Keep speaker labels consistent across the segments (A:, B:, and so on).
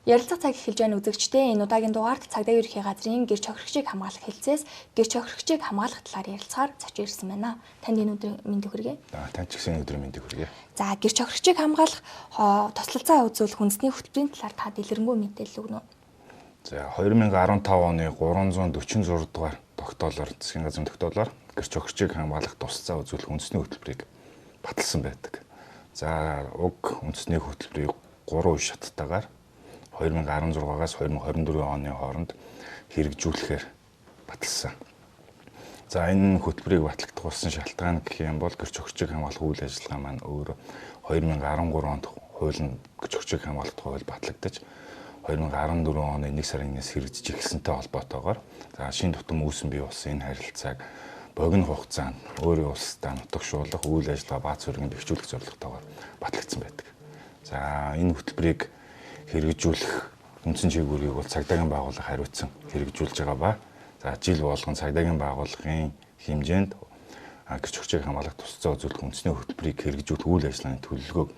A: Ярилцах цаг эхэлж байна үзэгчдээ. Энэ удаагийн дугаард цагдаа ерөнхий газрын гэр чохирогчийг хамгаалах хэлцээс гэр чохирогчийг хамгаалах талаар ярилцахаар зочин ирсэн байна. Танд энэ өдрийн мэндийг хүргэе.
B: Танд ч гэсэн өдрийн мэндийг хүргэе.
A: За гэр чохирогчийг хамгаалах тослолцоо үзүүл хүнсний хөтөлбөрийн талаар та дэлгэрэнгүй мэдээлэл өгнө үү?
B: За 2015 оны 346 дугаар тогтоолоор засгийн газрын тогтоолоор гэр чохирогчийг хамгаалах тослолцоо үзүүл хүнсний хөтөлбөрийг баталсан байдаг. За уг үндэсний хөтөлбөрийг 3 үе шаттайгаар 2016-аас 2024 оны хооронд хэрэгжүүлэхээр баталсан. За энэ хөтөлбөрийг батлагдах болсон шалтгаан гэх юм бол гэр чохирогчийг хамгаалах үйл ажиллагаа маань өөр 2013 онд хуулийн гэр чохирогчийг хамгаалах хууль батлагдаж 2014 оны 1 сарын 1-ээс хэрэгжиж эхэлсэнтэй холбоотойгоор за шинэ тутам үүсэн бий болсон энэ харилцааг богино хугацаанд өөрийн улстай нутагшуулах үйл ажиллагаа бааз хөрөнгөнд бэхжүүлэх зорилготойгоор батлагдсан байдаг. За энэ хөтөлбөрийг хэрэгжүүлэх үндсэн чиглэлийг бол цагдаагийн байгууллага хариуцсан хэрэгжүүлж байгаа ба за жил болгон цагдаагийн байгууллагын хэмжээнд гэр чохирогчийг хамгаалах туслалцаа үзүүлэх үндэсний хөтөлбөрийг хэрэгжүүлэх үйл ажиллагааны төлөвлөгөөг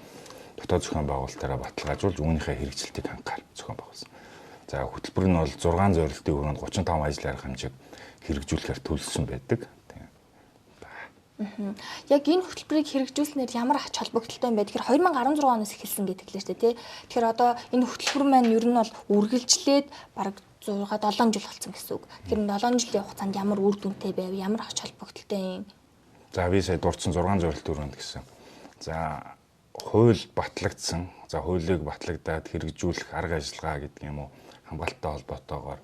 B: дотоод зохион байгуулалтаараа баталгаажуулж үүнийхээ хэрэгжилтийг хангахаар зохион байгуулсан. За хөтөлбөр нь бол 6 зорилтын өрөөнд 35 ажил арга хэмжээг хэрэгжүүлэхээр төлөвлөсөн байдаг.
A: Яг энэ хөтөлбөрийг хэрэгжүүлснээр ямар ач холбогдолтой юм бэ? Тэгэхээр 2016 оноос эхэлсэн гэдэг лээ шүү дээ, тий. Тэгэхээр одоо энэ хөтөлбөр маань ер нь бол үргэлжлээд бараг 6-7 жил болсон гэсэн үг. Тэгэхээр 7 жилийн хугацаанд ямар үр дүнтэй байв? Ямар ач холбогдолтой юм?
B: За би сая дурдсан 6 зорилт өрөөнд гэсэн. За хууль батлагдсан. За хуулийг батлагдаад хэрэгжүүлэх арга ажиллагаа гэдэг юм уу? Хамгаалалттай холбоотойгоор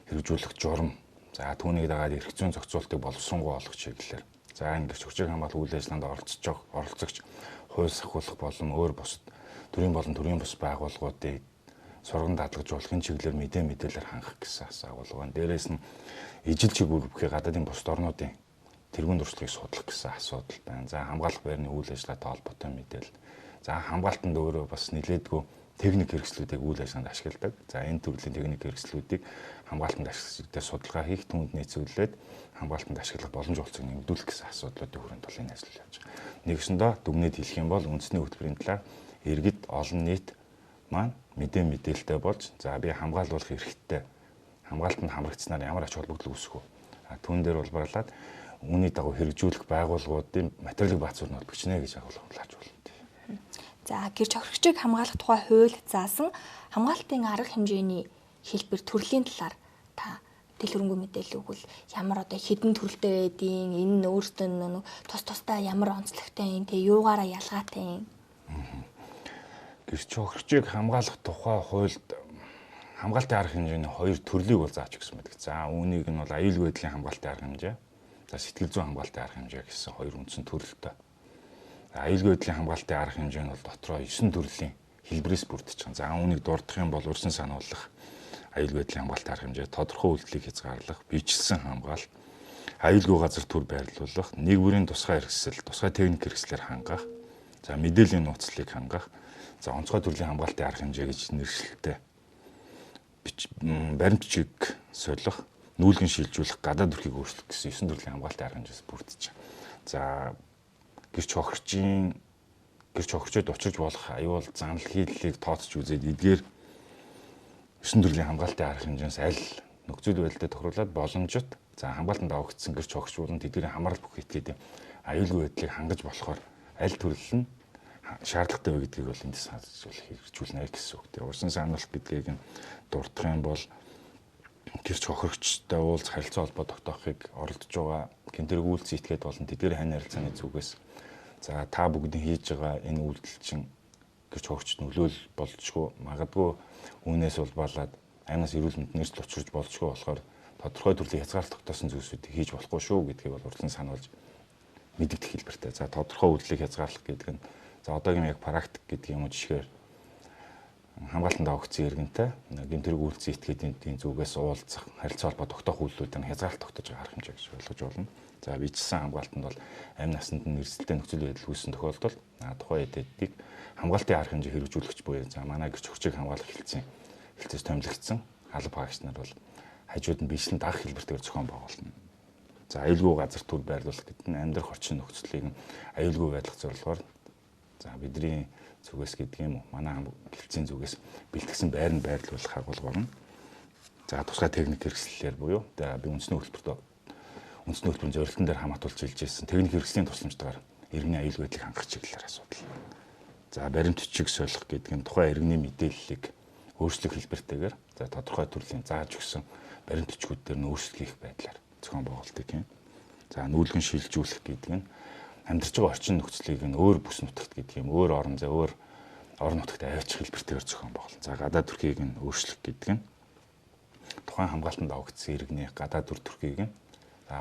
B: хэрэгжүүлэх журам. За түүнийг дагаад эрх зүйн зохицуултыг боловсронгуй болгох чиглэлээр за энэ гэр чохирогчийг хамгаалах үйл ажиллагаанд оролцогч хууль сахиулах болон өөр бус төрийн бус байгууллагуудыг сурган дадлгажуулахын чиглэлээр мэдээлэлээр хангах гэсэн асуулга байна. Дээрээс нь ижил чиглэл бүхий гадаадын бусад орнуудын тэргуун туршлагыг судлах гэсэн асуудал байна. За хамгаалах байрны үйл ажиллагаатай холбоотой мэдээлэл. За хамгаалтанд өөрөө бас нэлээдгүй техник хэрэгслүүдийг үйл ажиллагаанд ашигладаг. За энэ төрлийн техник хэрэгслүүдийг хамгаалтанд ашиглаж судалгаа хийх түнд нийцүүлээд хамгаалтанд ашиглах боломж олцыг нэмэгдүүлэх гэсэн асуудлуудын хүрээнд бол энэ ажил явж байгаа. Нэгсэндээ дүгнэлт хэлэх юм бол үндэсний хөтөлбөрийн талаар иргэд олон нийт маань мэдээлэлтэй болж за би хамгаалуулах эрхтэй хамгаалтанд хамрагдсанаар ямар ач холбогдол үүсэх вэ? Түүн дээр улбарлаад үүний дагуу хэрэгжүүлэх байгууллагуудын материалын бааз зурнууд бичнэ гэж агуулгаж байна.
A: За гэр чохирогчийг хамгаалах тухай хууль заасан хамгаалтын арга хэмжээний хэлбэр төрлийн талаар та дэлгэрэнгүй мэдээлэл өгвөл ямар одоо хэдэн төрөлтэй байдیں۔ Энэ нь өөртөө тусдаа ямар онцлогтой юм, тэгээ юугаараа ялгаатай юм.
B: Гэр чохирогчийг хамгаалах тухай хуульд хамгаалтын арга хэмжээний хоёр төрлийг бол зааж өгсөн байдаг. За үүнийг нь бол аюулгүй байдлын хамгаалтын арга хэмжээ, за сэтгэл зүйн хамгаалтын арга хэмжээ гэсэн хоёр үндсэн төрөлтэй. Аюулгүй байдлын хамгаалтын арга хэмжээ нь бол дотроо 9 төрлийн хэлбэрээс бүрдэж байгаа. За үүнийг дурдах юм бол урьдчилан сануулгах аюулгүй байдлын хамгаалтын арга хэмжээ, тодорхой үйлдэлийг хязгаарлах, биежилсэн хамгаалалт, аюулгүй газар түр байрлуулах, нэг бүрийн тусгай хэрэгсэл, тусгай техник хэрэгслээр хангах, за мэдээллийн нууцлалыг хангах, за онцгой төрлийн хамгаалтын арга хэмжээ гэж нэршилтэй баримтчиг солих, нүүлгэн шилжүүлэх, гадаад төрхийг өөрчлөх гэсэн 9 төрлийн хамгаалтын арга хэмжээс бүрдэж байгаа. За гэр чохирогчид учирч болох аюул занал хийллийг тооцож үзээд эдгээр 9 төрлийн хамгаалтын арга хэмжээс аль нөхцөл байдлыг тохируулаад боломжит за хамгаалтанд авагдсан гэр чохирогч болон тэдгээрийн хамаарал бүх этгээд аюулгүй байдлыг хангаж болохоор аль төрөл нь шаардлагатай вэ гэдгийг бол энд хэрэгжүүлнэ гэсэн үг. Тэгээ урьдчилан сануулгах гэдгийг нь дурдах юм бол гэр чохирогчтой уулзах харилцаа холбоо тогтоохыг оролдож байгаа гинтэрэг үйлцэн этгээд болон тэдгээрийн хань харилцааны зүгээс за та бүгдийн хийж байгаа энэ үйлдэл чинь гэр чохирогчд нөлөөл болжгүй магадгүй үүнээс улбалаад амнаас эрүүл мэнд нэрсэл учрж болжгүй болохоор тодорхой төрлийн хязгаарлалт тогтоосон зүйлсүүдийг хийж болохгүй шүү гэдгийг бол урьдчилан сануулж мэдэгдэх хэлбэртэй. За тодорхой үйлдэлийг хязгаарлах гэдэг нь за одоогийн яг практик гэдэг юм уу жишгээр хамгаалтанд авагдсан иргэнтэй гинтэрэг үйлцэн этгээдийн зүгээс уулзах харилцаа холбоо тогтоох үйлдэлүүдийн хязгаарлалт тогтоож байгаа арга хэмжээ гэж ойлгож болно. За биежилсэн хамгаалтанд бол амь насанд нь нэрсэлтэй нөхцөл байдал үүссэн тохиолдолд тухайн эдэдийг хамгаалтын арга хэмжээ хэрэгжүүлэгч буюу за манай гэр чохирогчийг хамгаалах хэлцээс томилогдсон алба хаагч нар бол хажууд нь биечлэн дагах хэлбэртэйгээр зохион байгуулна. За аюулгүй газар түр байрлуулах гэдэг нь амьдрах орчин нөхцөлийг аюулгүй байдлах зорилгоор За бидний зүгээс гэдэг юм уу, манай хилцээний зүгээс бэлтгэсэн байр нь байрлуулах агуулга болно. За тусгай техник хэрэгслэлээр буюу би үндэсний хөтөлбөрийн зорилтын дээр хамаатуулж хэлж ирсэн техник хэрэгслийн тусламжтайгаар иргэний аюулгүй байдлыг хангах чиглэлээр асуудал. За баримт бичиг солих гэдэг нь тухайн иргэний мэдээллийг өөрчлөх хэлбэртэйгээр за тодорхой төрлийн зааж өгсөн баримт бичгүүд дээр нь өөрчлөлт хийх байдлаар зохион байгуулдаг юм. За нүүлгэн шилжүүлэх гэдэг нь амьдарч байгаа орчин нөхцөлийг нь өөр бүс нутагт гэдэг юм өөр орон зай өөр орон нутагт аваачих хэлбэртэйгээр зохион байгуулна. За гадаад төрхийг нь өөрчлөх гэдэг нь тухайн хамгаалтанд давагдсан иргэний гадаад төрхийг нь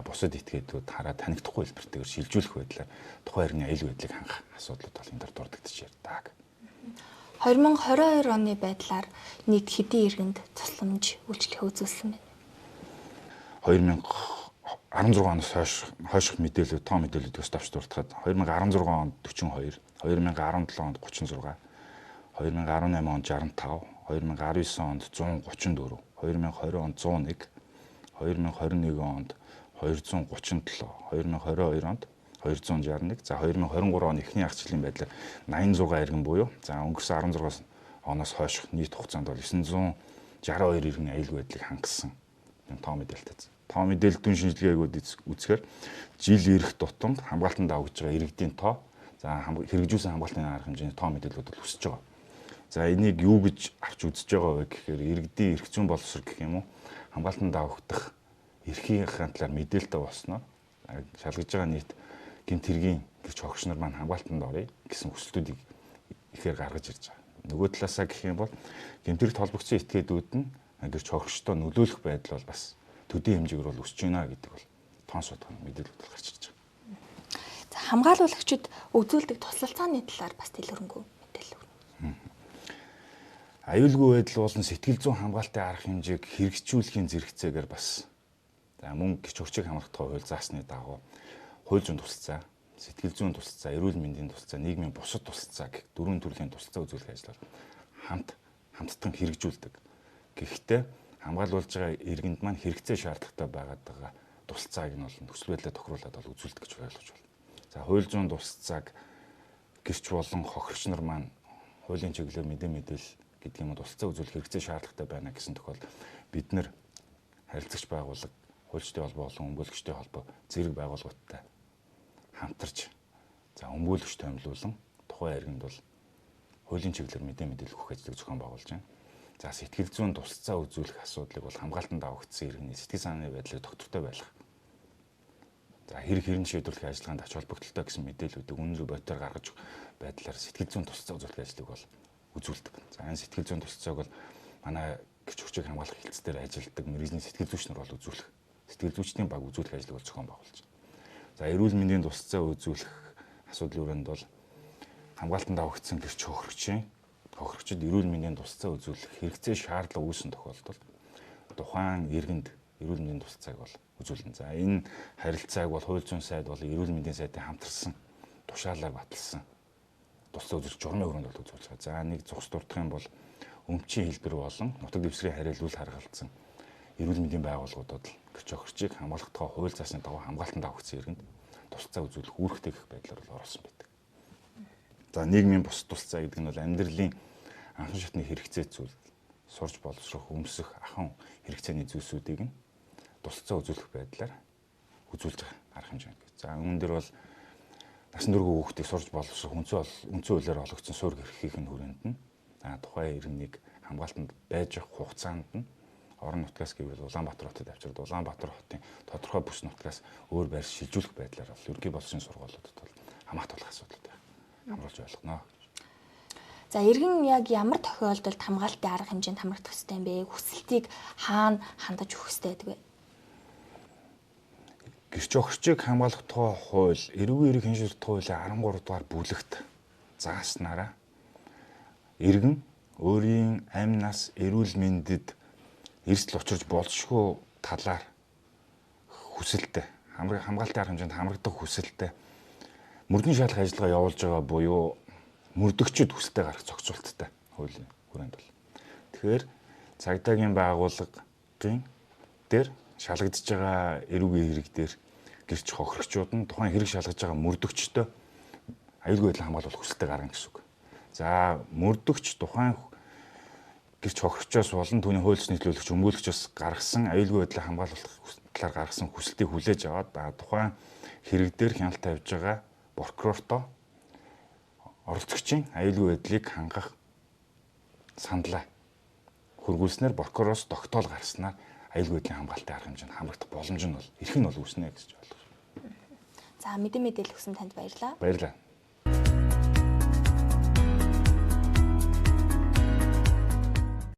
B: бусад этгээдүүд хараад танигдахгүй хэлбэртэйгээр шилжүүлэх байдлаар тухайн иргэний аюулгүй байдлыг хангах асуудлууд бол энэ дээр дурддагдж ярьдаг.
A: 2022 оны байдлаар нийт хэдийн иргэнд тусламж үйлчлэгээ үзүүлсэн байна?
B: 2016 оноос хойших мэдээлэл тоо мэдээллүүдээс давч дуртахад 2016 онд 42, 2017 онд 36, 2018 онд 65, 2019 онд 134, 2020 онд 101, 2021 онд 237, 2022 онд 261, за 2023 оны эхний ахчлалын байдлаар 86 иргэн буюу за өнгөрсөн 16 оноос хойших нийт хугацаанд бол 962 иргэний аюулгүй байдлыг хангасан юм тоо мэдээлэлтэй. Тоо мэдээлэл дүн шинжилгээгүүд үзэхээр жил ирэх тутамд хамгаалтанд давж байгаа иргэдийн тоо за хэрэгжүүлсэн хамгаалтын арга хэмжээний тоо мэдээлэлүүд бол өсөж байгаа. За энийг юу гэж авч үзэж байгаа вэ гэхээр иргэдийн эрх зүйн боловсрол гэх юм уу хамгаалтанд давагдах эрхийн талаар мэдээлэлтэй болсноо шалгаж байгаа нийт гэмт хэргийн гэрч хогш нар маань хамгаалтанд орё гэсэн хүсэлтүүдийг ихээр гаргаж ирж байгаа. Нөгөө талаасаа гэх юм бол гэмт хэрэг толбогдсон этгээдүүд нь гэрч хогштой нөлөөлөх байдал бол бас төдий хэмжээгээр бол өсөж байна гэдэг бол тоон судалгааны мэдээлэлүүд бол гарч ирж байгаа.
A: За хамгаалагчид үзүүлдэг тусалцааны талаар бас дэлгэрэнгүй мэдээлэл өгнө.
B: Аюулгүй байдал болон сэтгэл зүйн хамгаалтын арга хэмжээг хэрэгжүүлэхийн зэрэгцээгээр бас за мөн гэрч хогчийг хамгаалах тухай хууль заасны дагуу хууль зүйн тусалцаа, сэтгэл зүйн тусалцаа, эрүүл мэндийн тусалцаа, нийгмийн бусад тусалцаа гэх дөрвөн төрлийн тусалцаа үзүүлэх ажлаар хамттан хэрэгжүүлдэг. Гэхдээ хамгаалуулж байгаа иргэнд маань хэрэгцээ шаардлагатай байгаа тусалцааг нь бол нөхцөл байдлаа тохируулаад бол үзүүлдэг гэж ойлгож байна. За хууль зүйн тусалцааг гэрч болон хохирч нар маань хуулийн чиглэлээр мэдээлэл гэдэг юм уу тусалцаа үзүүлэх хэрэгцээ шаардлагатай байна гэсэн тохиолдолд бид нэр харилцагч байгууллага, хуульчдын холбоо болон өмгөөлөгчдийн холбоо зэрэг байгууллагуудтай хамтарч за өмгөөлөгч томилуулан тухайн иргэнд бол хуулийн чиглэлээр мэдээлэл өгөх ажлыг зохион байгуулж байна. За сэтгэл зүйн тусалцаа үзүүлэх асуудлыг бол хамгаалтанд давагдсан иргэний сэтгэл санааны байдлыг доктортой байлгах. За хэрэг шийдвэрлэх ажиллагаанд ач холбогдолтой гэсэн мэдээллүүдийг үнэн зөв бодитоор гаргаж байдлаар сэтгэл зүйн тусалцаа үзүүлэх ажлыг бол үзүүлдэг. За энэ сэтгэл зүйн тусалцааг бол манай гэрч хөгжийг хамгаалах хэлтсээр ажилладаг мэргэжлийн сэтгэл зүйч нар бол үзүүлэх. Сэтгэл зүйчдийн баг үзүүлэх ажлыг бол зохион байгуулж байна. За эрүүл мэндийн тусалцаа үзүүлэх асуудлын өрөөнд бол хамгаалтанд давагдсан гэрч хохирогчид эрүүл мэндийн тусалцаа үзүүлэх хэрэгцээ шаардлага үүссэн тохиолдолд тухайн иргэнд эрүүл мэндийн тусалцааг бол үзүүлнэ. За энэ харилцааг бол хууль зүйн сайд бол эрүүл мэндийн сайдын хамтарсан тушаалаар баталсан тусалцаа үзүүлэх журмын өрөөнд бол үзүүлж байгаа. За нэг зогс дурдах юм бол өмчийн хэлбэр болон нутаг дэвсгэрийн хариулт харгалзсан эрүүл мэндийн байгууллагуудад гэрч хохирчийг хамгаалах тухай хууль заасны дагуу хамгаалтанд авагдсан иргэнд тусалцаа үзүүлэх үүрэгтэй гэх байдлаар бол оролцсон байдаг. За нийгмийн бус тусалцаа гэдэг нь бол амьдралын анхан шатны хэрэгцээ зүйл, сурж боловсрох, өмсөх, ахан хэрэгцээний зүйлсүүдийг нь тусалцаа үзүүлэх байдлаар үзүүлж байгаа арга хэмжээ. За үүн дээр бол насан туршийн хүүхдийг сурж боловсрох үндсэн хуулиар олгогдсон суурь эрхийн хүрээнд нь тухайн иргэнийг хамгаалтанд байж авах хугацаанд нь орон нутгаас гэвэл Улаанбаатар хотод авчирд Улаанбаатар хотын тодорхой бүс нутгаас өөр байр шилжүүлэх байдлаар бол ерөнхий боловсролын сургуулиудад бол хамаатуулах асуудал байна. Хамруулж ойлгоно.
A: За иргэн яг ямар тохиолдолд хамгаалтын арга хэмжээнд хамрагдах ёстой юм бэ? Хүсэлтийг хаана хандаж өгөх ёстой гэдэг вэ?
B: Гэрч хохирчийг хамгаалах тухай хууль, эрүүгийн эрх хэн шийдвэрлэх хуулийн 13 дугаар бүлэгт зааснараа иргэн өөрийн амь нас эрүүл мэндэд эрсдэл учирч болзошгүй талаар хүсэлтэй хамгаалтын арга хэмжээнд хамрагдах хүсэлтэй мөрдөн шалгах ажиллагаа явуулж байгаа буюу мөрдөгчд хүсэлтэй гарах зохицуулттай хуулийн хүрээнд бол. Тэгэхээр цагдаагийн байгууллагын дээр шалгагдж байгаа эрүүгийн хэрэг дээр гэрч хохирогчуд нь тухайн хэрэг шалгаж байгаа мөрдөгчдөө аюулгүй байдлыг хамгаалах хүсэлтэд гаргана гэсэн үг. За мөрдөгч тухайн гэрч хохирчоос болон түүний хуульч нийтлүүлэгч өмгөөлөгчөөс гаргасан аюулгүй байдлыг хамгаалах талаар гаргасан хүсэлтийг хүлээж аваад тухайн хэрэг дээр хяналт тавьж байгаа прокурортоо оролцогчийн аюулгүй байдлыг хангах саналаа хөргүүлснээр прокуророос тогтоол гаргаснаар аюулгүй байдлын хамгаалтын арга хэмжээнд хамрагдах боломж нь бол эрх нь бол үүснэ гэж ойлгож байна.
A: За мэдээлэл өгсөн танд баярлалаа.
B: Баярлалаа.